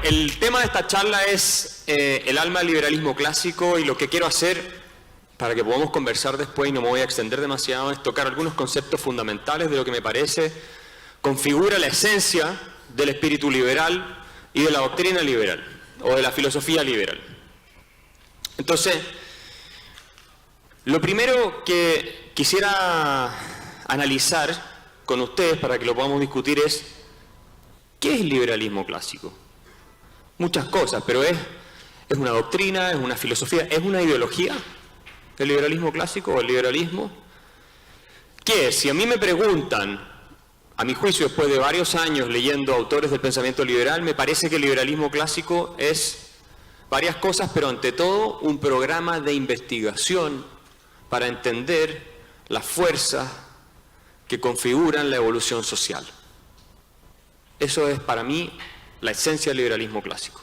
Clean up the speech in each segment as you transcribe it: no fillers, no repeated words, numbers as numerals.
El tema de esta charla es el alma del liberalismo clásico, y lo que quiero hacer, para que podamos conversar después y no me voy a extender demasiado, es tocar algunos conceptos fundamentales de lo que me parece configura la esencia del espíritu liberal y de la doctrina liberal, o de la filosofía liberal. Entonces, lo primero que quisiera analizar con ustedes para que lo podamos discutir es ¿qué es el liberalismo clásico? Muchas cosas, pero ¿es una doctrina, es una filosofía, es una ideología el liberalismo clásico o el liberalismo? ¿Qué es? Si a mí me preguntan, a mi juicio después de varios años leyendo autores del pensamiento liberal, me parece que el liberalismo clásico es varias cosas, pero ante todo un programa de investigación para entender las fuerzas que configuran la evolución social. Eso es para mí la esencia del liberalismo clásico.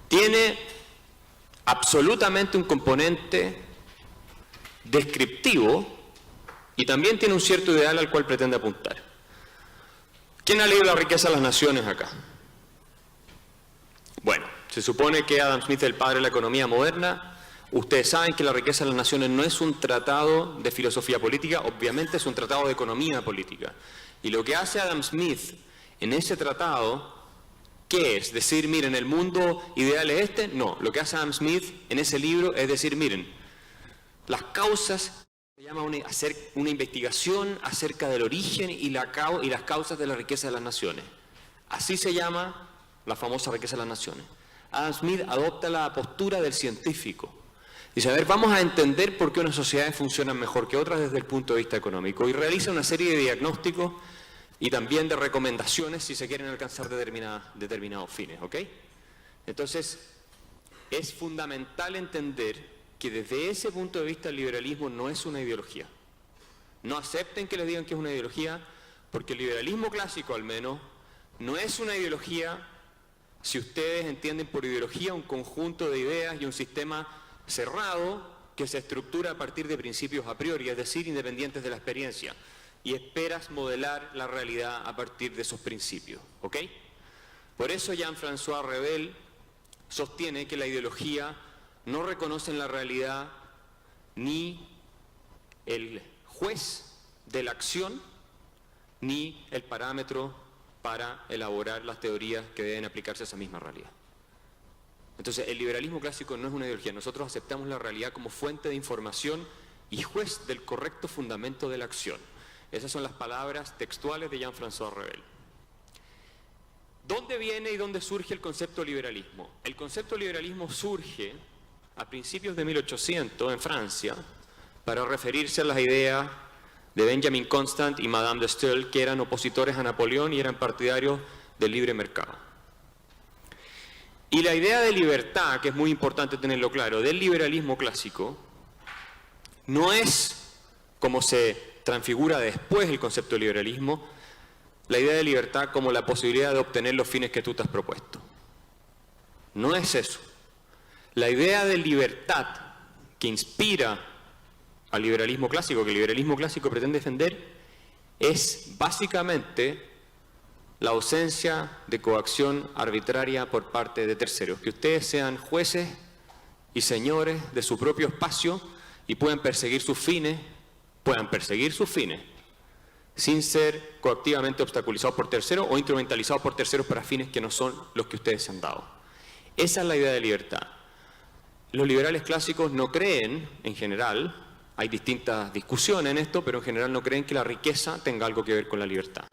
Tiene absolutamente un componente descriptivo y también tiene un cierto ideal al cual pretende apuntar. ¿Quién ha leído La riqueza de las naciones acá? Bueno, se supone que Adam Smith es el padre de la economía moderna. Ustedes saben que La riqueza de las naciones no es un tratado de filosofía política, obviamente es un tratado de economía política. Y lo que hace Adam Smith en ese tratado, ¿qué es? Decir, miren, el mundo ideal es este. No, lo que hace Adam Smith en ese libro es decir, miren, las causas, se llama hacer una investigación acerca del origen y las causas de la riqueza de las naciones. Así se llama la famosa riqueza de las naciones. Adam Smith adopta la postura del científico. Dice, a ver, vamos a entender por qué unas sociedades funcionan mejor que otras desde el punto de vista económico. Y realiza una serie de diagnósticos y también de recomendaciones si se quieren alcanzar determinados fines, ¿ok? Entonces, es fundamental entender que desde ese punto de vista el liberalismo no es una ideología. No acepten que les digan que es una ideología, porque el liberalismo clásico al menos no es una ideología si ustedes entienden por ideología un conjunto de ideas y un sistema cerrado que se estructura a partir de principios a priori, es decir, independientes de la experiencia, y esperas modelar la realidad a partir de esos principios, ¿ok? Por eso Jean-François Revel sostiene que la ideología no reconoce en la realidad ni el juez de la acción ni el parámetro para elaborar las teorías que deben aplicarse a esa misma realidad. Entonces, el liberalismo clásico no es una ideología. Nosotros aceptamos la realidad como fuente de información y juez del correcto fundamento de la acción. Esas son las palabras textuales de Jean-François Revel. ¿Dónde viene y dónde surge el concepto de liberalismo? El concepto de liberalismo surge a principios de 1800 en Francia para referirse a las ideas de Benjamin Constant y Madame de Staël, que eran opositores a Napoleón y eran partidarios del libre mercado. Y la idea de libertad, que es muy importante tenerlo claro, del liberalismo clásico, no es como se transfigura después el concepto de liberalismo, la idea de libertad como la posibilidad de obtener los fines que tú te has propuesto. No es eso. La idea de libertad que inspira al liberalismo clásico, que el liberalismo clásico pretende defender, es básicamente la ausencia de coacción arbitraria por parte de terceros. Que ustedes sean jueces y señores de su propio espacio y puedan perseguir sus fines sin ser coactivamente obstaculizados por terceros o instrumentalizados por terceros para fines que no son los que ustedes se han dado. Esa es la idea de libertad. Los liberales clásicos no creen, en general, hay distintas discusiones en esto, pero en general no creen que la riqueza tenga algo que ver con la libertad.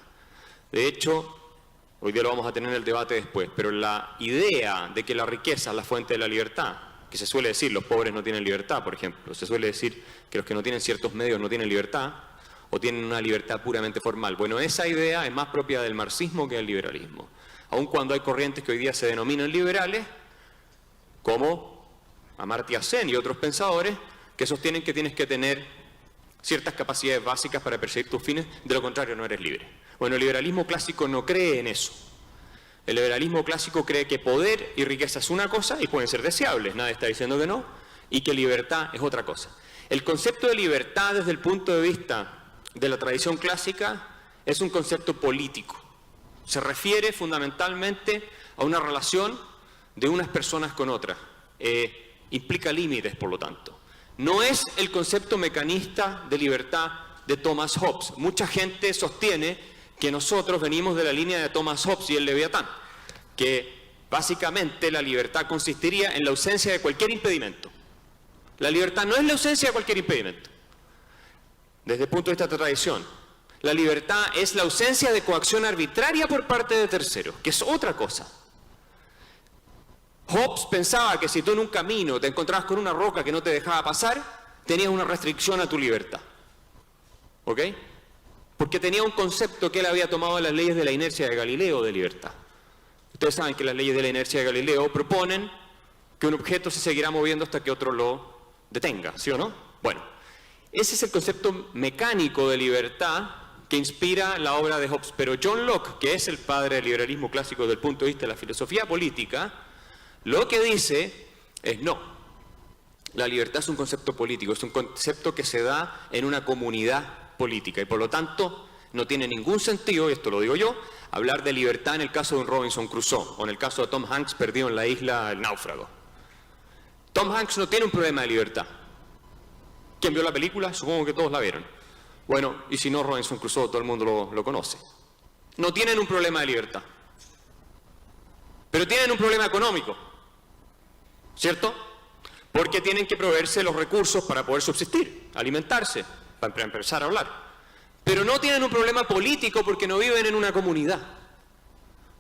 De hecho, hoy día lo vamos a tener en el debate después, pero la idea de que la riqueza es la fuente de la libertad, que se suele decir los pobres no tienen libertad, por ejemplo, se suele decir que los que no tienen ciertos medios no tienen libertad, o tienen una libertad puramente formal. Bueno, esa idea es más propia del marxismo que del liberalismo. Aun cuando hay corrientes que hoy día se denominan liberales, como Amartya Sen y otros pensadores, que sostienen que tienes que tener ciertas capacidades básicas para perseguir tus fines, de lo contrario no eres libre. Bueno, el liberalismo clásico no cree en eso. El liberalismo clásico cree que poder y riqueza es una cosa y pueden ser deseables, nadie está diciendo que no, y que libertad es otra cosa. El concepto de libertad desde el punto de vista de la tradición clásica es un concepto político. Se refiere fundamentalmente a una relación de unas personas con otras. Implica límites, por lo tanto. No es el concepto mecanista de libertad de Thomas Hobbes. Mucha gente sostiene que nosotros venimos de la línea de Thomas Hobbes y el Leviatán, que básicamente la libertad consistiría en la ausencia de cualquier impedimento. La libertad no es la ausencia de cualquier impedimento. Desde el punto de vista de esta tradición, la libertad es la ausencia de coacción arbitraria por parte de terceros, que es otra cosa. Hobbes pensaba que si tú en un camino te encontrabas con una roca que no te dejaba pasar, tenías una restricción a tu libertad. ¿Ok? Porque tenía un concepto que él había tomado de las leyes de la inercia de Galileo de libertad. Ustedes saben que las leyes de la inercia de Galileo proponen que un objeto se seguirá moviendo hasta que otro lo detenga, ¿sí o no? Bueno, ese es el concepto mecánico de libertad que inspira la obra de Hobbes. Pero John Locke, que es el padre del liberalismo clásico desde el punto de vista de la filosofía política, lo que dice es no. La libertad es un concepto político, es un concepto que se da en una comunidad política y por lo tanto no tiene ningún sentido, y esto lo digo yo, hablar de libertad en el caso de un Robinson Crusoe o en el caso de Tom Hanks perdido en la isla El Náufrago. Tom Hanks no tiene un problema de libertad. ¿Quién vio la película? Supongo que todos la vieron. Bueno, y si no, Robinson Crusoe todo el mundo lo conoce. No tienen un problema de libertad. Pero tienen un problema económico, ¿cierto? Porque tienen que proveerse los recursos para poder subsistir, alimentarse, para empezar a hablar. Pero no tienen un problema político porque no viven en una comunidad.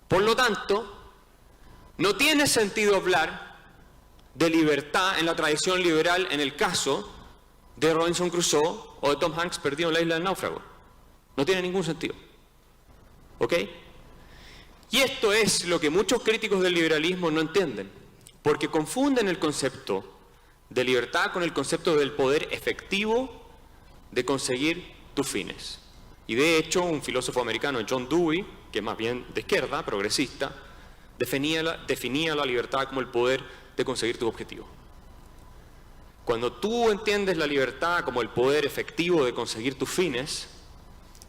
Por lo tanto, no tiene sentido hablar de libertad en la tradición liberal en el caso de Robinson Crusoe o de Tom Hanks perdido en la isla del náufrago. No tiene ningún sentido. ¿Ok? Y esto es lo que muchos críticos del liberalismo no entienden, porque confunden el concepto de libertad con el concepto del poder efectivo de conseguir tus fines. Y de hecho, un filósofo americano, John Dewey, que es más bien de izquierda, progresista, definía la libertad como el poder de conseguir tus objetivos. Cuando tú entiendes la libertad como el poder efectivo de conseguir tus fines,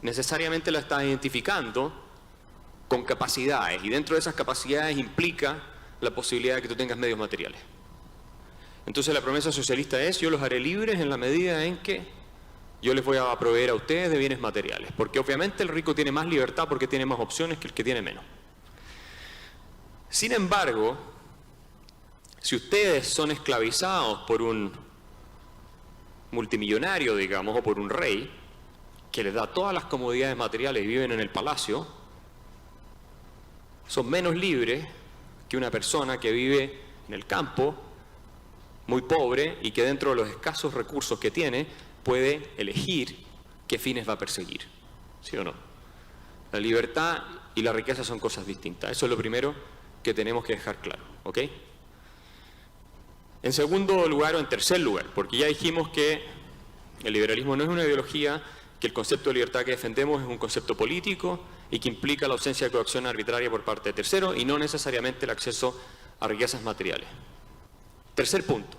necesariamente la estás identificando con capacidades, y dentro de esas capacidades implica la posibilidad de que tú tengas medios materiales. Entonces la promesa socialista es: yo los haré libres en la medida en que yo les voy a proveer a ustedes de bienes materiales, porque obviamente el rico tiene más libertad porque tiene más opciones que el que tiene menos. Sin embargo, si ustedes son esclavizados por un multimillonario, digamos, o por un rey, que les da todas las comodidades materiales y viven en el palacio, son menos libres que una persona que vive en el campo, muy pobre, y que dentro de los escasos recursos que tiene, puede elegir qué fines va a perseguir. ¿Sí o no? La libertad y la riqueza son cosas distintas. Eso es lo primero que tenemos que dejar claro. ¿Ok? En segundo lugar, o en tercer lugar, porque ya dijimos que el liberalismo no es una ideología, que el concepto de libertad que defendemos es un concepto político y que implica la ausencia de coacción arbitraria por parte de terceros y no necesariamente el acceso a riquezas materiales. Tercer punto.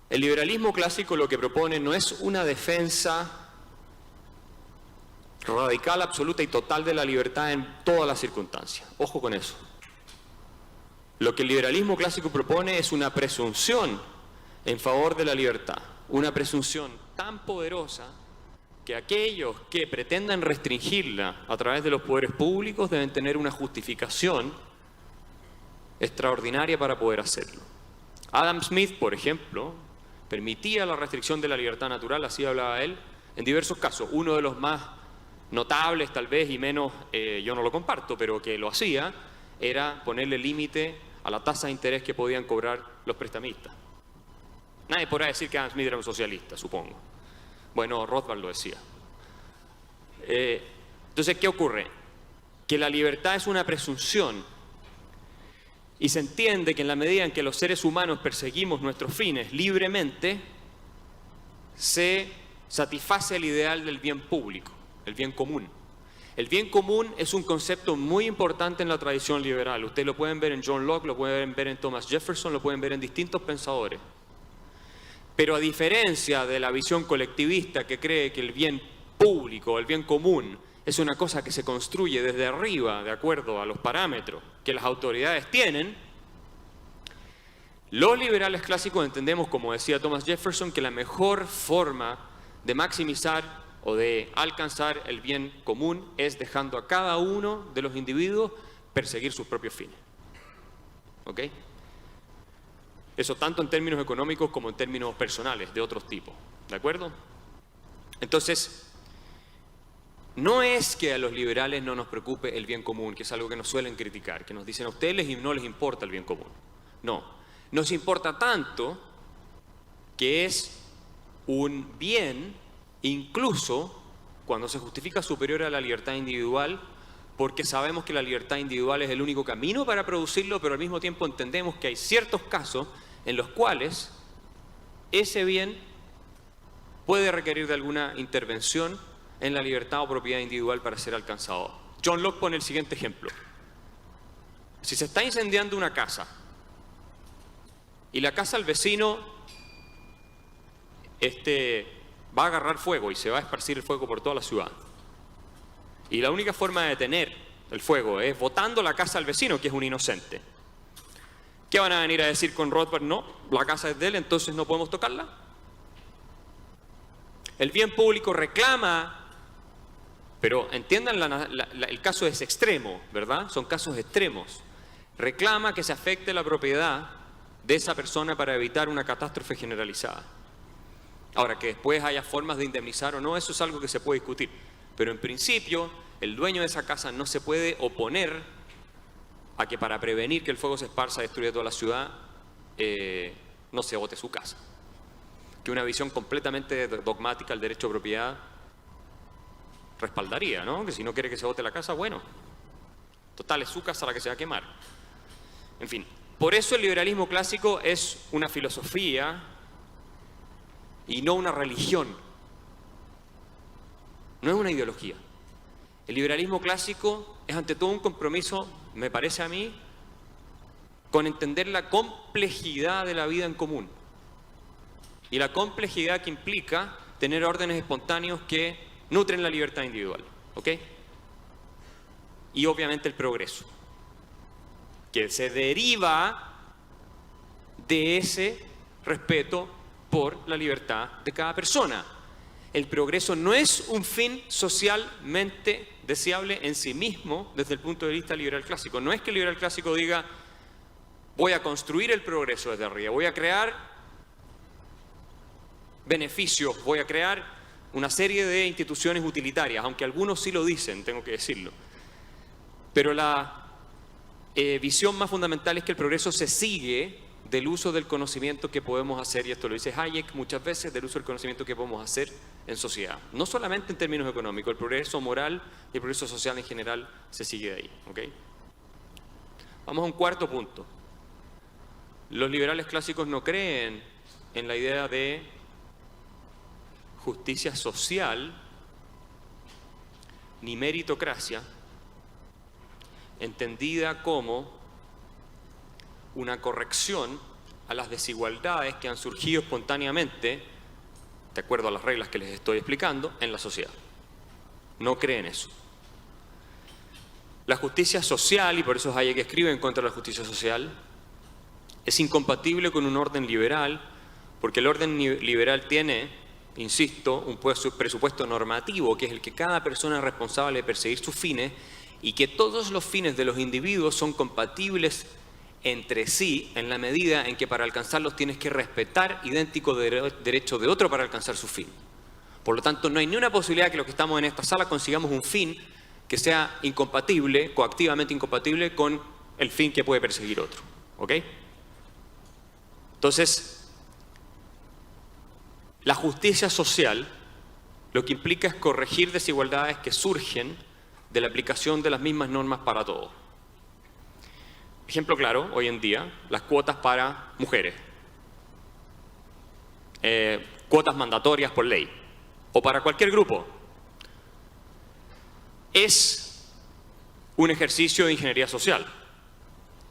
El liberalismo clásico lo que propone no es una defensa radical, absoluta y total de la libertad en todas las circunstancias. Ojo con eso. Lo que el liberalismo clásico propone es una presunción en favor de la libertad. Una presunción tan poderosa que aquellos que pretendan restringirla a través de los poderes públicos deben tener una justificación extraordinaria para poder hacerlo. Adam Smith, por ejemplo, permitía la restricción de la libertad natural, así hablaba él, en diversos casos. Uno de los más notables, tal vez, y menos, yo no lo comparto, pero que lo hacía, era ponerle límite a la tasa de interés que podían cobrar los prestamistas. Nadie podrá decir que Adam Smith era un socialista, supongo. Bueno, Rothbard lo decía. Entonces, ¿qué ocurre? Que la libertad es una presunción y se entiende que en la medida en que los seres humanos perseguimos nuestros fines libremente, se satisface el ideal del bien público, el bien común. El bien común es un concepto muy importante en la tradición liberal. Ustedes lo pueden ver en John Locke, lo pueden ver en Thomas Jefferson, lo pueden ver en distintos pensadores. Pero a diferencia de la visión colectivista que cree que el bien público, el bien común, es una cosa que se construye desde arriba, de acuerdo a los parámetros que las autoridades tienen, los liberales clásicos entendemos, como decía Thomas Jefferson, que la mejor forma de maximizar o de alcanzar el bien común es dejando a cada uno de los individuos perseguir sus propios fines. ¿Ok? Eso tanto en términos económicos como en términos personales, de otros tipos. ¿De acuerdo? Entonces, no es que a los liberales no nos preocupe el bien común, que es algo que nos suelen criticar, que nos dicen a ustedes no les importa el bien común. No, nos importa tanto que es un bien, incluso cuando se justifica superior a la libertad individual, porque sabemos que la libertad individual es el único camino para producirlo, pero al mismo tiempo entendemos que hay ciertos casos en los cuales ese bien puede requerir de alguna intervención en la libertad o propiedad individual para ser alcanzado. John Locke pone el siguiente ejemplo. Si se está incendiando una casa y la casa del vecino va a agarrar fuego y se va a esparcir el fuego por toda la ciudad, y la única forma de detener el fuego es botando la casa al vecino, que es un inocente, ¿qué van a venir a decir con Rothbard? No, la casa es de él, entonces no podemos tocarla. El bien público reclama, pero entiendan, el caso es extremo, ¿verdad? Son casos extremos. Reclama que se afecte la propiedad de esa persona para evitar una catástrofe generalizada. Ahora, que después haya formas de indemnizar o no, eso es algo que se puede discutir. Pero en principio, el dueño de esa casa no se puede oponer a que para prevenir que el fuego se esparza y destruya toda la ciudad, no se bote su casa. Que una visión completamente dogmática del derecho de propiedad respaldaría, ¿no? Que si no quiere que se bote la casa, bueno, total, es su casa la que se va a quemar. En fin, por eso el liberalismo clásico es una filosofía y no una religión. No es una ideología. El liberalismo clásico es ante todo un compromiso, me parece a mí, con entender la complejidad de la vida en común. Y la complejidad que implica tener órdenes espontáneos que nutren la libertad individual. ¿Ok? Y obviamente el progreso, que se deriva de ese respeto por la libertad de cada persona. El progreso no es un fin socialmente deseable en sí mismo desde el punto de vista liberal clásico. No es que el liberal clásico diga, voy a construir el progreso desde arriba, voy a crear beneficios, voy a crear una serie de instituciones utilitarias, aunque algunos sí lo dicen, tengo que decirlo. Pero la visión más fundamental es que el progreso se sigue del uso del conocimiento que podemos hacer, y esto lo dice Hayek muchas veces, del uso del conocimiento que podemos hacer en sociedad. No solamente en términos económicos, el progreso moral y el progreso social en general se sigue de ahí. ¿Okay? Vamos a un cuarto punto. Los liberales clásicos no creen en la idea de justicia social ni meritocracia, entendida como una corrección a las desigualdades que han surgido espontáneamente, de acuerdo a las reglas que les estoy explicando, en la sociedad. No creen eso. La justicia social, y por eso Hayek escribe en contra de la justicia social, es incompatible con un orden liberal, porque el orden liberal tiene, insisto, un presupuesto normativo, que es el que cada persona es responsable de perseguir sus fines, y que todos los fines de los individuos son compatibles entre sí en la medida en que para alcanzarlos tienes que respetar idéntico derecho de otro para alcanzar su fin. Por lo tanto, no hay ni una posibilidad que los que estamos en esta sala consigamos un fin que sea incompatible, coactivamente incompatible con el fin que puede perseguir otro. ¿Ok? Entonces, la justicia social lo que implica es corregir desigualdades que surgen de la aplicación de las mismas normas para todos. Ejemplo claro, hoy en día, las cuotas para mujeres. Cuotas mandatorias por ley. O para cualquier grupo. Es un ejercicio de ingeniería social.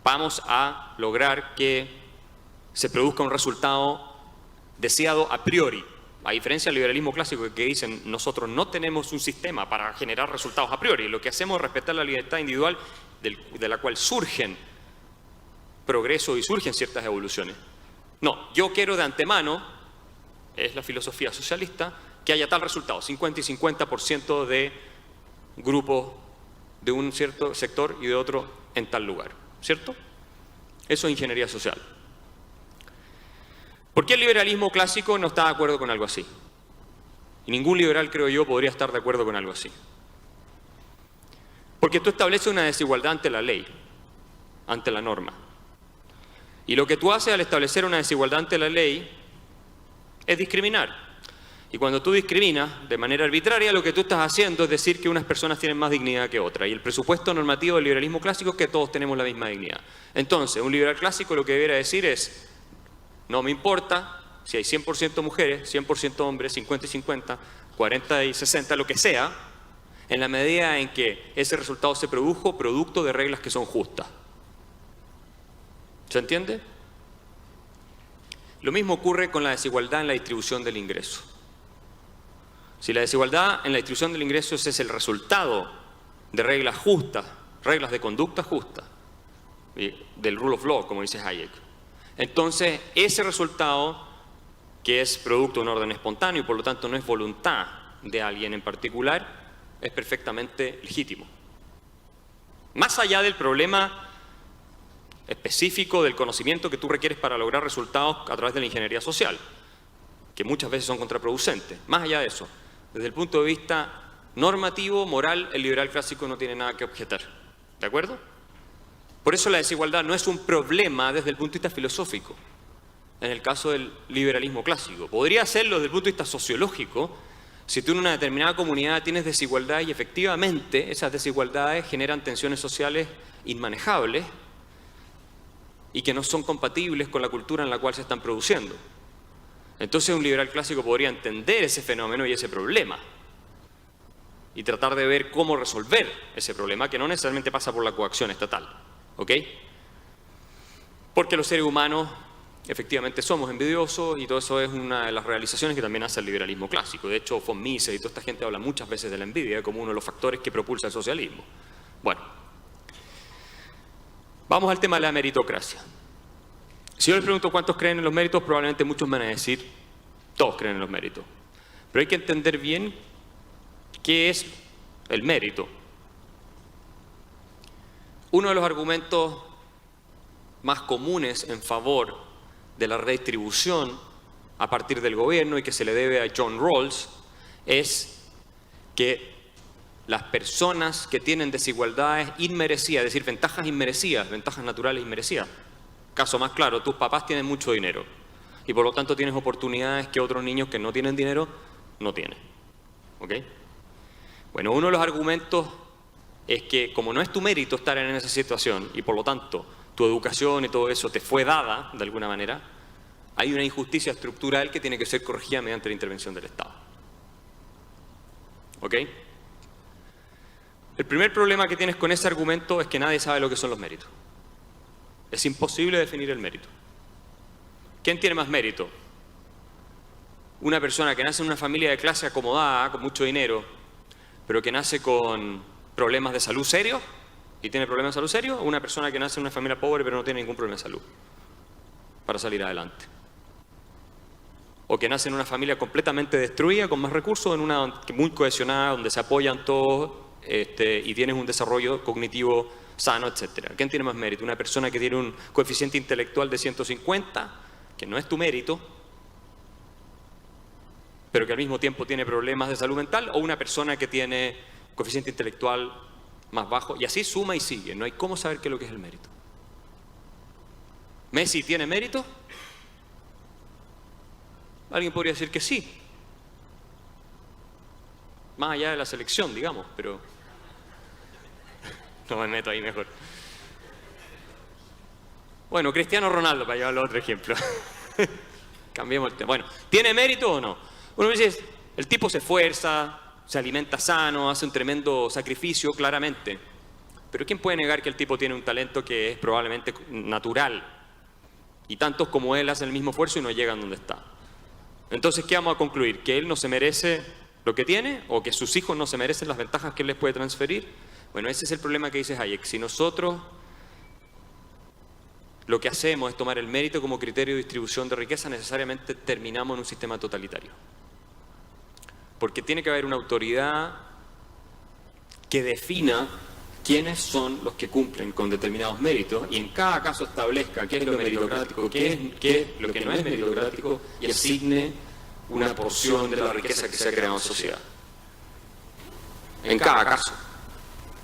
Vamos a lograr que se produzca un resultado deseado a priori, A diferencia del liberalismo clásico que dicen nosotros no tenemos un sistema para generar resultados a priori, lo que hacemos es respetar la libertad individual de la cual surgen progresos y surgen ciertas evoluciones. No, yo quiero de antemano, es la filosofía socialista, que haya tal resultado, 50 y 50% de grupos de un cierto sector y de otro en tal lugar, ¿cierto? Eso es ingeniería social. ¿Por qué el liberalismo clásico no está de acuerdo con algo así? Y ningún liberal, creo yo, podría estar de acuerdo con algo así. Porque tú estableces una desigualdad ante la ley, ante la norma. Y lo que tú haces al establecer una desigualdad ante la ley es discriminar. Y cuando tú discriminas de manera arbitraria, lo que tú estás haciendo es decir que unas personas tienen más dignidad que otras. Y el presupuesto normativo del liberalismo clásico es que todos tenemos la misma dignidad. Entonces, un liberal clásico lo que debería decir es: no me importa si hay 100% mujeres, 100% hombres, 50 y 50, 40 y 60, lo que sea, en la medida en que ese resultado se produjo producto de reglas que son justas. ¿Se entiende? Lo mismo ocurre con la desigualdad en la distribución del ingreso. Si la desigualdad en la distribución del ingreso es el resultado de reglas justas, reglas de conducta justas, del rule of law, como dice Hayek, entonces ese resultado, que es producto de un orden espontáneo y por lo tanto no es voluntad de alguien en particular, es perfectamente legítimo. Más allá del problema específico del conocimiento que tú requieres para lograr resultados a través de la ingeniería social, que muchas veces son contraproducentes. Más allá de eso, desde el punto de vista normativo, moral, el liberal clásico no tiene nada que objetar. ¿De acuerdo? Por eso la desigualdad no es un problema desde el punto de vista filosófico, en el caso del liberalismo clásico. Podría serlo desde el punto de vista sociológico, si tú en una determinada comunidad tienes desigualdad y efectivamente esas desigualdades generan tensiones sociales inmanejables y que no son compatibles con la cultura en la cual se están produciendo. Entonces un liberal clásico podría entender ese fenómeno y ese problema y tratar de ver cómo resolver ese problema, que no necesariamente pasa por la coacción estatal. ¿Ok? Porque los seres humanos efectivamente somos envidiosos y todo eso es una de las realizaciones que también hace el liberalismo clásico. De hecho, von Mises y toda esta gente habla muchas veces de la envidia como uno de los factores que propulsa el socialismo. Bueno, vamos al tema de la meritocracia. Si yo les pregunto cuántos creen en los méritos, probablemente muchos me van a decir, todos creen en los méritos. Pero hay que entender bien qué es el mérito. Uno de los argumentos más comunes en favor de la redistribución a partir del gobierno y que se le debe a John Rawls es que las personas que tienen desigualdades inmerecidas, es decir, ventajas inmerecidas, ventajas naturales inmerecidas. Caso más claro, tus papás tienen mucho dinero y por lo tanto tienes oportunidades que otros niños que no tienen dinero no tienen. ¿Ok? Bueno, uno de los argumentos es que como no es tu mérito estar en esa situación y por lo tanto tu educación y todo eso te fue dada de alguna manera, hay una injusticia estructural que tiene que ser corregida mediante la intervención del Estado. ¿Ok? El primer problema que tienes con ese argumento es que nadie sabe lo que son los méritos. Es imposible definir el mérito. ¿Quién tiene más mérito? Una persona que nace en una familia de clase acomodada, con mucho dinero, pero que nace con problemas de salud serios y tiene problemas de salud serios, o una persona que nace en una familia pobre pero no tiene ningún problema de salud para salir adelante. O que nace en una familia completamente destruida, con más recursos, en una muy cohesionada, donde se apoyan todos y tienes un desarrollo cognitivo sano, etc. ¿Quién tiene más mérito? Una persona que tiene un coeficiente intelectual de 150, que no es tu mérito, pero que al mismo tiempo tiene problemas de salud mental, o una persona que tiene coeficiente intelectual más bajo, y así suma y sigue. No hay cómo saber qué es lo que es el mérito. ¿Messi tiene mérito? Alguien podría decir que sí. Más allá de la selección, digamos, pero no me meto ahí mejor. Bueno, Cristiano Ronaldo, para llevarlo a otro ejemplo. Cambiemos el tema. Bueno, ¿tiene mérito o no? Uno dice, el tipo se esfuerza, se alimenta sano, hace un tremendo sacrificio, claramente. Pero ¿quién puede negar que el tipo tiene un talento que es probablemente natural? Y tantos como él hacen el mismo esfuerzo y no llegan donde está. Entonces, ¿qué vamos a concluir? ¿Que él no se merece lo que tiene o que sus hijos no se merecen las ventajas que él les puede transferir? Bueno, ese es el problema que dice Hayek. Si nosotros lo que hacemos es tomar el mérito como criterio de distribución de riqueza, necesariamente terminamos en un sistema totalitario. Porque tiene que haber una autoridad que defina quiénes son los que cumplen con determinados méritos y en cada caso establezca qué es lo meritocrático, qué es lo que no es meritocrático y asigne una porción de la riqueza que se ha creado en sociedad. En cada caso.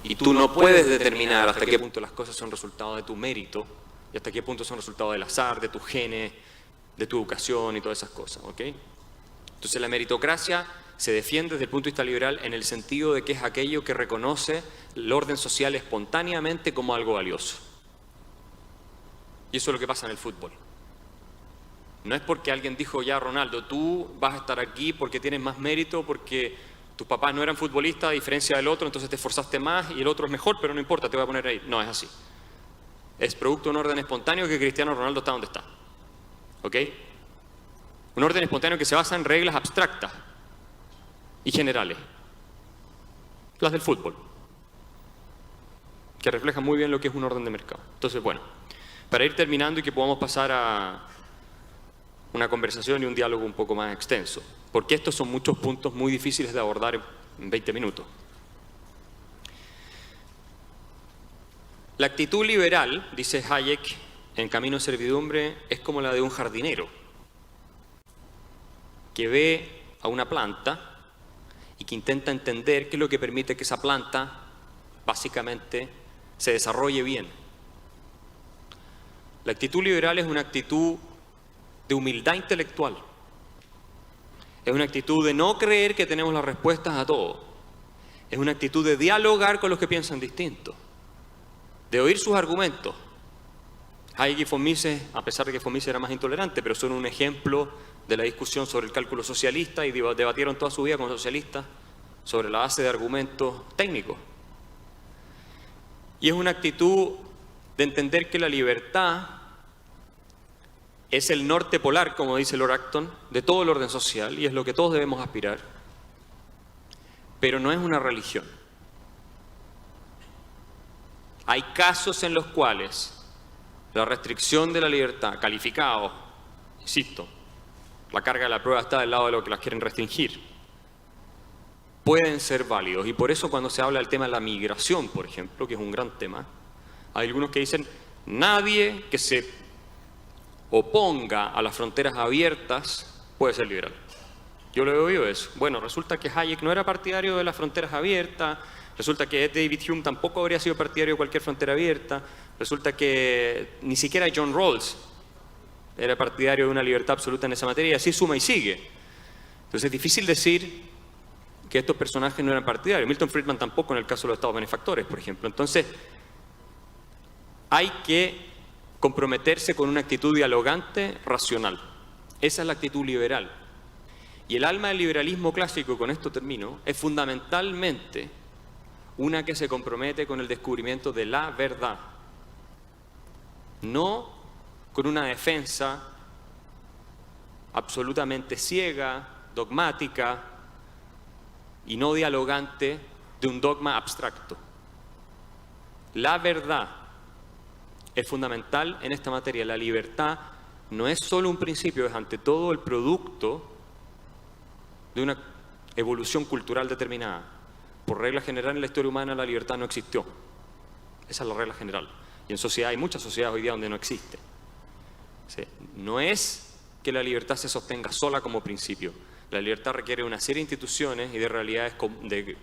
Y tú no puedes determinar hasta qué punto las cosas son resultado de tu mérito y hasta qué punto son resultado del azar, de tus genes, de tu educación y todas esas cosas, ¿ok? Entonces la meritocracia se defiende desde el punto de vista liberal en el sentido de que es aquello que reconoce el orden social espontáneamente como algo valioso. Y eso es lo que pasa en el fútbol. No es porque alguien dijo, ya Ronaldo, tú vas a estar aquí porque tienes más mérito, porque tus papás no eran futbolistas a diferencia del otro, entonces te esforzaste más y el otro es mejor, pero no importa, te voy a poner ahí. No, es así. Es producto de un orden espontáneo que Cristiano Ronaldo está donde está. ¿Ok? Un orden espontáneo que se basa en reglas abstractas y generales. Las del fútbol. Que reflejan muy bien lo que es un orden de mercado. Entonces, bueno, para ir terminando y que podamos pasar a una conversación y un diálogo un poco más extenso. Porque estos son muchos puntos muy difíciles de abordar en 20 minutos. La actitud liberal, dice Hayek en Camino de Servidumbre, es como la de un jardinero que ve a una planta y que intenta entender qué es lo que permite que esa planta básicamente se desarrolle bien. La actitud liberal es una actitud de humildad intelectual. Es una actitud de no creer que tenemos las respuestas a todo. Es una actitud de dialogar con los que piensan distinto, de oír sus argumentos. Hayek y von Mises, a pesar de que von Mises era más intolerante, pero son un ejemplo de la discusión sobre el cálculo socialista y debatieron toda su vida con socialistas sobre la base de argumentos técnicos. Y es una actitud de entender que la libertad es el norte polar, como dice Lord Acton, de todo el orden social y es lo que todos debemos aspirar, pero no es una religión. Hay casos en los cuales la restricción de la libertad, calificados, insisto, la carga de la prueba está del lado de los que las quieren restringir, pueden ser válidos. Y por eso cuando se habla del tema de la migración, por ejemplo, que es un gran tema, hay algunos que dicen, nadie que se oponga a las fronteras abiertas puede ser liberal. Yo le he oído eso. Bueno, resulta que Hayek no era partidario de las fronteras abiertas, resulta que David Hume tampoco habría sido partidario de cualquier frontera abierta, resulta que ni siquiera John Rawls era partidario de una libertad absoluta en esa materia, y así suma y sigue. Entonces es difícil decir que estos personajes no eran partidarios. Milton Friedman tampoco en el caso de los estados benefactores, por ejemplo. Entonces, hay que comprometerse con una actitud dialogante, racional. Esa es la actitud liberal. Y el alma del liberalismo clásico, y con esto termino, es fundamentalmente una que se compromete con el descubrimiento de la verdad. No con una defensa absolutamente ciega, dogmática y no dialogante de un dogma abstracto. La verdad es fundamental en esta materia. La libertad no es solo un principio, es ante todo el producto de una evolución cultural determinada. Por regla general en la historia humana la libertad no existió. Esa es la regla general. Y en sociedad hay muchas sociedades hoy día donde no existe. ¿Sí? No es que la libertad se sostenga sola como principio. La libertad requiere una serie de instituciones y de realidades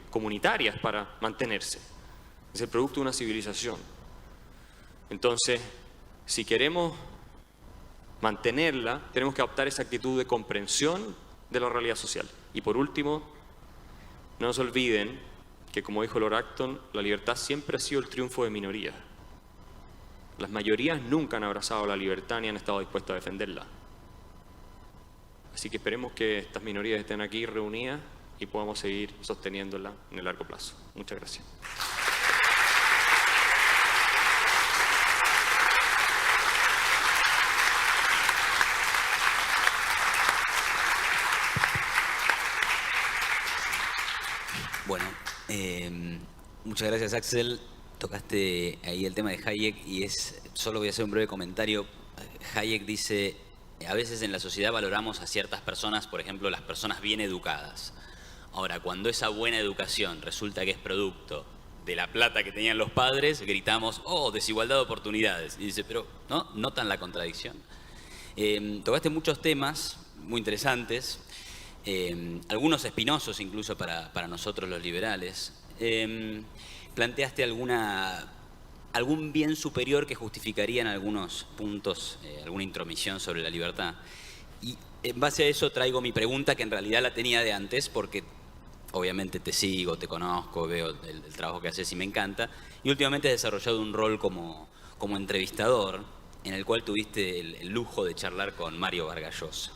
comunitarias para mantenerse. Es el producto de una civilización. Entonces, si queremos mantenerla, tenemos que adoptar esa actitud de comprensión de la realidad social. Y por último, no se olviden que, como dijo Lord Acton, la libertad siempre ha sido el triunfo de minorías. Las mayorías nunca han abrazado la libertad ni han estado dispuestas a defenderla. Así que esperemos que estas minorías estén aquí reunidas y podamos seguir sosteniéndola en el largo plazo. Muchas gracias. Bueno, muchas gracias, Axel. Tocaste ahí el tema de Hayek y solo voy a hacer un breve comentario. Hayek dice, a veces en la sociedad valoramos a ciertas personas, por ejemplo, las personas bien educadas. Ahora, cuando esa buena educación resulta que es producto de la plata que tenían los padres, gritamos, oh, desigualdad de oportunidades. Y dice, pero ¿no? ¿Notan la contradicción? Tocaste muchos temas muy interesantes, algunos espinosos incluso para nosotros los liberales. Planteaste algún bien superior que justificaría en algunos puntos alguna intromisión sobre la libertad. Y en base a eso traigo mi pregunta, que en realidad la tenía de antes, porque obviamente te sigo, te conozco, veo el trabajo que haces y me encanta. Y últimamente has desarrollado un rol como entrevistador, en el cual tuviste el lujo de charlar con Mario Vargas Llosa.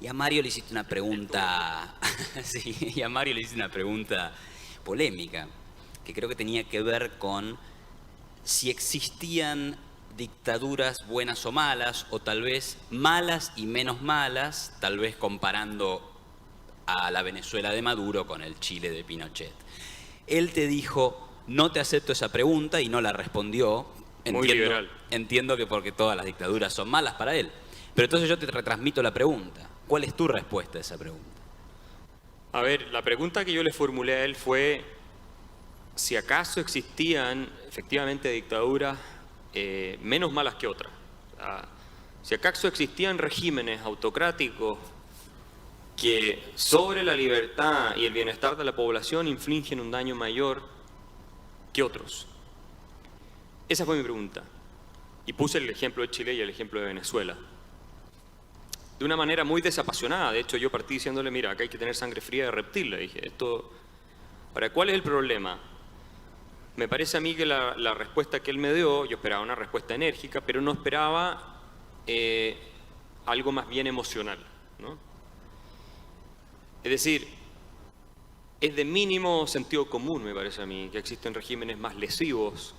Y a Mario le hiciste una pregunta, sí, y a Mario le hiciste una pregunta polémica, que creo que tenía que ver con si existían dictaduras buenas o malas, o tal vez malas y menos malas, tal vez comparando a la Venezuela de Maduro con el Chile de Pinochet. Él te dijo, no te acepto esa pregunta, y no la respondió. Muy liberal. Entiendo que porque todas las dictaduras son malas para él. Pero entonces yo te retransmito la pregunta. ¿Cuál es tu respuesta a esa pregunta? A ver, la pregunta que yo le formulé a él fue si acaso existían efectivamente dictaduras menos malas que otras. Si acaso existían regímenes autocráticos que sobre la libertad y el bienestar de la población infligen un daño mayor que otros. Esa fue mi pregunta. Y puse el ejemplo de Chile y el ejemplo de Venezuela. De una manera muy desapasionada. De hecho, yo partí diciéndole, mira, acá hay que tener sangre fría de reptil. Le dije, Ahora, ¿cuál es el problema? Me parece a mí que la respuesta que él me dio, yo esperaba una respuesta enérgica, pero no esperaba algo más bien emocional, ¿no? Es decir, es de mínimo sentido común, me parece a mí, que existen regímenes más lesivos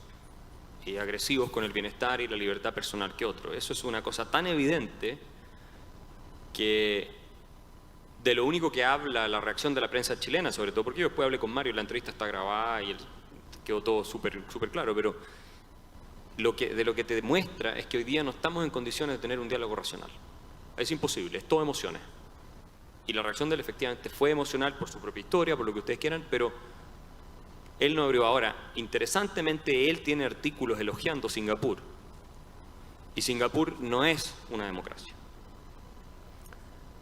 y agresivos con el bienestar y la libertad personal que otros. Eso es una cosa tan evidente que de lo único que habla la reacción de la prensa chilena, sobre todo, porque yo después hablé con Mario, la entrevista está grabada y quedó todo súper claro, pero de lo que te demuestra es que hoy día no estamos en condiciones de tener un diálogo racional. Es imposible, es todo emociones. Y la reacción de él efectivamente fue emocional por su propia historia, por lo que ustedes quieran, pero él no abrió. Ahora, interesantemente, él tiene artículos elogiando Singapur. Y Singapur no es una democracia.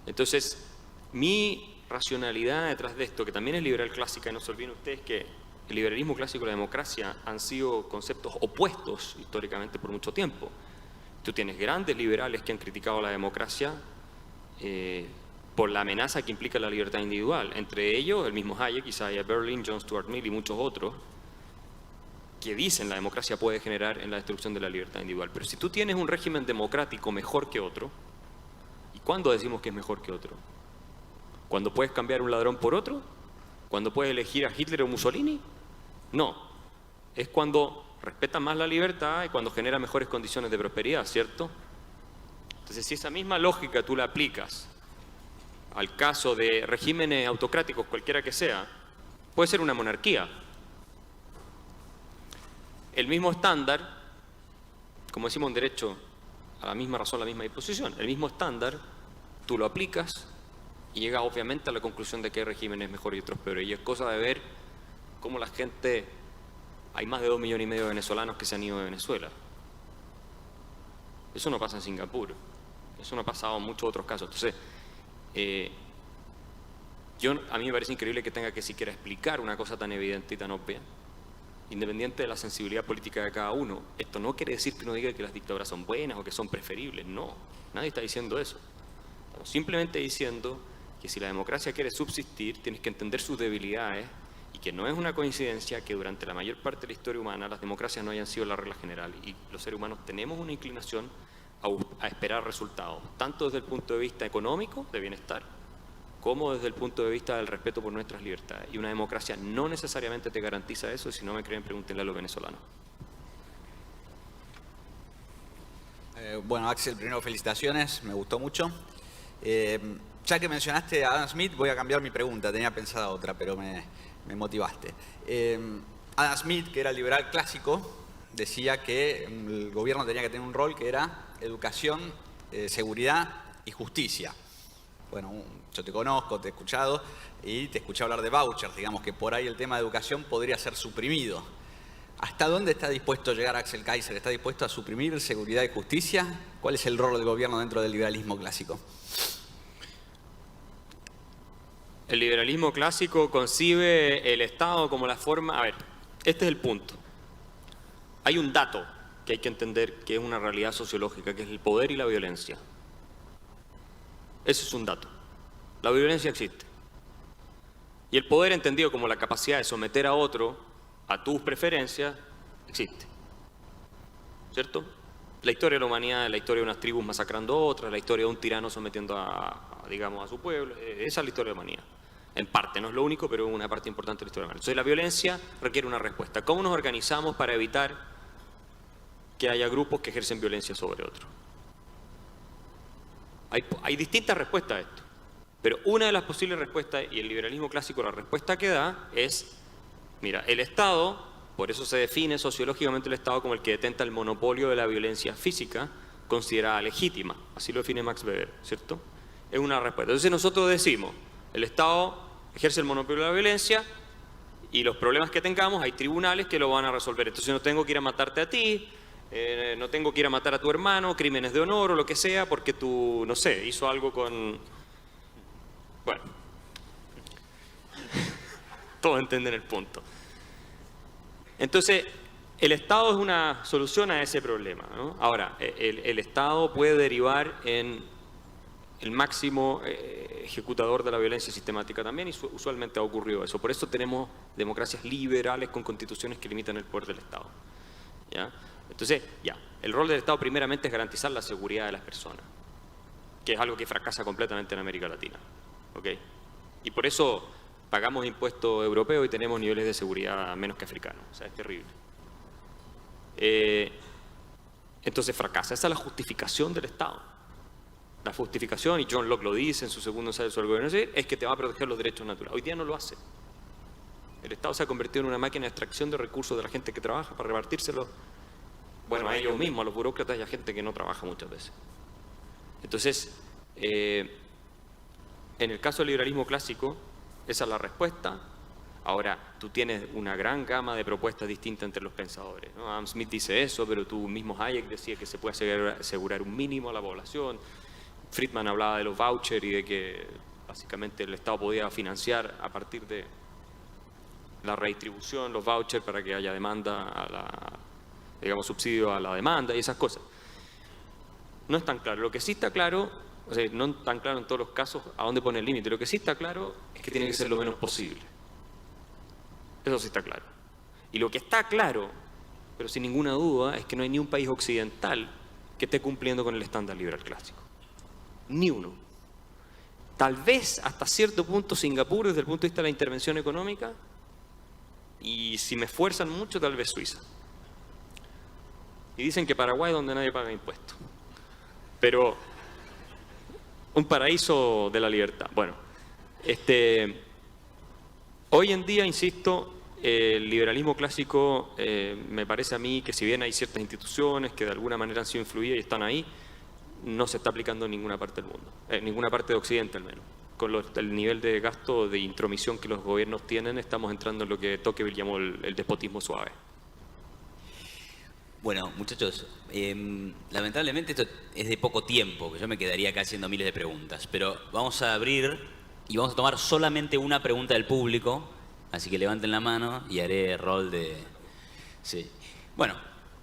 Entonces, mi racionalidad detrás de esto, que también es liberal clásica, y no se olviden ustedes que el liberalismo clásico y la democracia han sido conceptos opuestos históricamente por mucho tiempo. Tú tienes grandes liberales que han criticado la democracia por la amenaza que implica la libertad individual. Entre ellos, el mismo Hayek, Isaiah Berlin, John Stuart Mill y muchos otros, que dicen la democracia puede generar en la destrucción de la libertad individual. Pero si tú tienes un régimen democrático mejor que otro, ¿y cuándo decimos que es mejor que otro? ¿Cuando puedes cambiar un ladrón por otro? ¿Cuando puedes elegir a Hitler o Mussolini? No. Es cuando respeta más la libertad y cuando genera mejores condiciones de prosperidad, ¿cierto? Entonces, si esa misma lógica tú la aplicas al caso de regímenes autocráticos, cualquiera que sea, puede ser una monarquía. El mismo estándar, como decimos en derecho, a la misma razón, la misma disposición, el mismo estándar, tú lo aplicas y llegas obviamente a la conclusión de que hay regímenes mejores y otros peores. Y es cosa de ver cómo la gente, hay más de 2,5 millones de venezolanos que se han ido de Venezuela. Eso no pasa en Singapur, eso no ha pasado en muchos otros casos. Entonces, a mí me parece increíble que tenga que siquiera explicar una cosa tan evidente y tan obvia, independiente de la sensibilidad política de cada uno. Esto no quiere decir que uno diga que las dictaduras son buenas o que son preferibles, no, nadie está diciendo eso. Estamos simplemente diciendo que si la democracia quiere subsistir, tienes que entender sus debilidades y que no es una coincidencia que durante la mayor parte de la historia humana las democracias no hayan sido la regla general y los seres humanos tenemos una inclinación a esperar resultados, tanto desde el punto de vista económico, de bienestar, como desde el punto de vista del respeto por nuestras libertades. Y una democracia no necesariamente te garantiza eso, y si no me creen, pregúntenle a los venezolanos. Bueno, Axel, primero felicitaciones, me gustó mucho. Ya que mencionaste a Adam Smith, voy a cambiar mi pregunta. Tenía pensada otra, pero me motivaste. Adam Smith, que era liberal clásico, decía que el gobierno tenía que tener un rol que era educación, seguridad y justicia. Bueno, yo te conozco, te he escuchado y te escuché hablar de vouchers. Digamos que por ahí el tema de educación podría ser suprimido. ¿Hasta dónde está dispuesto a llegar Axel Kaiser? ¿Está dispuesto a suprimir seguridad y justicia? ¿Cuál es el rol del gobierno dentro del liberalismo clásico? El liberalismo clásico concibe el Estado como la forma... A ver, este es el punto. Hay un dato que hay que entender que es una realidad sociológica, que es el poder y la violencia. Ese es un dato. La violencia existe. Y el poder, entendido como la capacidad de someter a otro a tus preferencias, existe. ¿Cierto? La historia de la humanidad es la historia de unas tribus masacrando a otras, la historia de un tirano sometiendo digamos, a su pueblo. Esa es la historia de la humanidad. En parte, no es lo único, pero es una parte importante de la historia de la humanidad. Entonces la violencia requiere una respuesta. ¿Cómo nos organizamos para evitar que haya grupos que ejercen violencia sobre otros? Hay distintas respuestas a esto, pero una de las posibles respuestas, y el liberalismo clásico la respuesta que da es, mira, el Estado, por eso se define sociológicamente el Estado como el que detenta el monopolio de la violencia física considerada legítima, así lo define Max Weber, ¿cierto? Es una respuesta. Entonces nosotros decimos, el Estado ejerce el monopolio de la violencia y los problemas que tengamos hay tribunales que lo van a resolver. Entonces no tengo que ir a matarte a ti, no tengo que ir a matar a tu hermano, crímenes de honor o lo que sea, porque tú, no sé, hizo algo con... Bueno, todos entienden el punto. Entonces, el Estado es una solución a ese problema, ¿no? Ahora, el Estado puede derivar en el máximo ejecutador de la violencia sistemática también, y usualmente ha ocurrido eso. Por eso tenemos democracias liberales con constituciones que limitan el poder del Estado, ¿ya? Entonces, el rol del Estado primeramente es garantizar la seguridad de las personas, que es algo que fracasa completamente en América Latina, ¿ok? Y por eso pagamos impuestos europeos y tenemos niveles de seguridad menos que africanos, o sea, es terrible. Entonces fracasa, esa es la justificación del Estado. La justificación, y John Locke lo dice en su segundo ensayo sobre el gobierno, es que te va a proteger los derechos naturales. Hoy día no lo hace. El Estado se ha convertido en una máquina de extracción de recursos de la gente que trabaja para repartírselos, bueno, a ellos mismos, a los burócratas y a gente que no trabaja muchas veces. Entonces, en el caso del liberalismo clásico, esa es la respuesta. Ahora, tú tienes una gran gama de propuestas distintas entre los pensadores, ¿no? Adam Smith dice eso, pero tú mismo Hayek decía que se puede asegurar un mínimo a la población. Friedman hablaba de los vouchers y de que básicamente el Estado podía financiar a partir de la redistribución, los vouchers para que haya demanda digamos, subsidio a la demanda y esas cosas. No es tan claro. Lo que sí está claro, o sea, no tan claro en todos los casos a dónde pone el límite. Lo que sí está claro es que tiene que ser lo menos posible. Eso sí está claro. Y lo que está claro, pero sin ninguna duda, es que no hay ni un país occidental que esté cumpliendo con el estándar liberal clásico. Ni uno. Tal vez hasta cierto punto Singapur desde el punto de vista de la intervención económica, y si me esfuerzan mucho, tal vez Suiza. Y dicen que Paraguay es donde nadie paga impuestos. Pero un paraíso de la libertad. Bueno, hoy en día, insisto, el liberalismo clásico me parece a mí que si bien hay ciertas instituciones que de alguna manera han sido influidas y están ahí, no se está aplicando en ninguna parte del mundo, en ninguna parte de Occidente al menos. Con el nivel de gasto, de intromisión que los gobiernos tienen, estamos entrando en lo que Tocqueville llamó el despotismo suave. Bueno, muchachos, lamentablemente esto es de poco tiempo, que yo me quedaría acá haciendo miles de preguntas, pero vamos a abrir y vamos a tomar solamente una pregunta del público, así que levanten la mano y haré rol de... Sí. Bueno,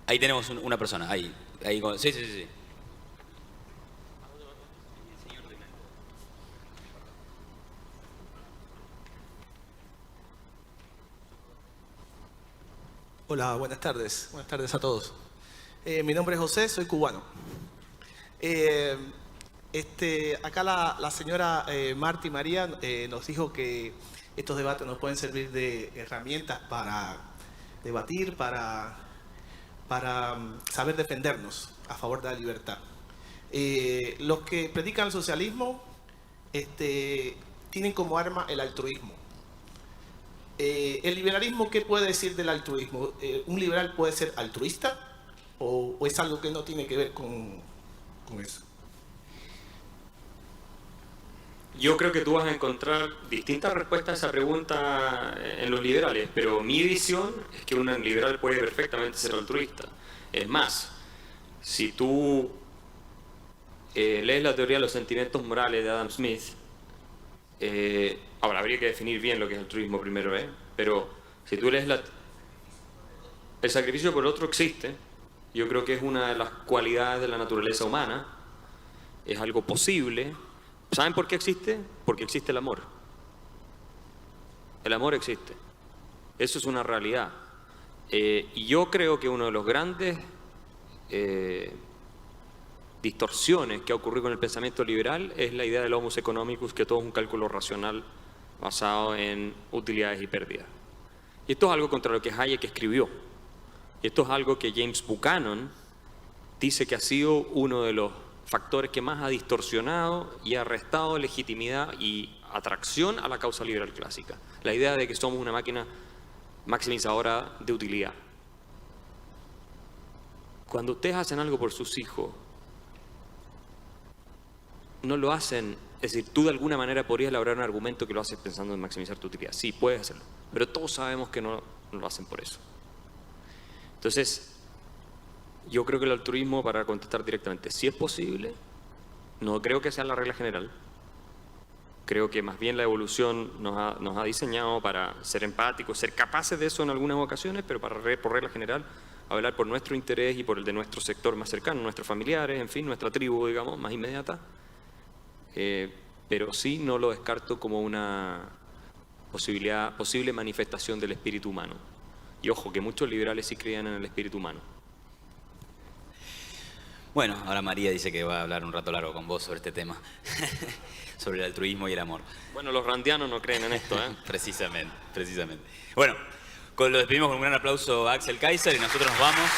ahí tenemos una persona, ahí. Sí. Hola, buenas tardes. Buenas tardes a todos. Mi nombre es José, soy cubano. Acá la señora Marta y María nos dijo que estos debates nos pueden servir de herramientas para debatir, para saber defendernos a favor de la libertad. Los que predican el socialismo tienen como arma el altruismo. ¿El liberalismo qué puede decir del altruismo? ¿Un liberal puede ser altruista o es algo que no tiene que ver con eso? Yo creo que tú vas a encontrar distintas respuestas a esa pregunta en los liberales, pero mi visión es que un liberal puede perfectamente ser altruista. Es más, si tú lees la teoría de los sentimientos morales de Adam Smith, ahora habría que definir bien lo que es altruismo primero, pero si tú lees el sacrificio por el otro existe, yo creo que es una de las cualidades de la naturaleza humana, es algo posible. ¿Saben por qué existe? Porque existe el amor. El amor existe. Eso es una realidad. Y yo creo que uno de los grandes distorsiones que ha ocurrido con el pensamiento liberal es la idea del homus economicus, que todo es un cálculo racional basado en utilidades y pérdidas. Y esto es algo contra lo que Hayek escribió. Y esto es algo que James Buchanan dice que ha sido uno de los factores que más ha distorsionado y ha restado legitimidad y atracción a la causa liberal clásica. La idea de que somos una máquina maximizadora de utilidad. Cuando ustedes hacen algo por sus hijos, no lo hacen, es decir, tú de alguna manera podrías elaborar un argumento que lo haces pensando en maximizar tu utilidad. Sí, puedes hacerlo, pero todos sabemos que no lo hacen por eso. Entonces, yo creo que el altruismo, para contestar directamente, sí es posible, no creo que sea la regla general. Creo que más bien la evolución nos ha diseñado para ser empáticos, ser capaces de eso en algunas ocasiones, pero por regla general, hablar por nuestro interés y por el de nuestro sector más cercano, nuestros familiares, en fin, nuestra tribu, digamos, más inmediata. Pero sí no lo descarto como una posible manifestación del espíritu humano. Y ojo, que muchos liberales sí creían en el espíritu humano. Bueno, ahora María dice que va a hablar un rato largo con vos sobre este tema, sobre el altruismo y el amor. Bueno, los randianos no creen en esto, ¿eh? Precisamente. Bueno, lo despedimos con un gran aplauso a Axel Kaiser y nosotros nos vamos.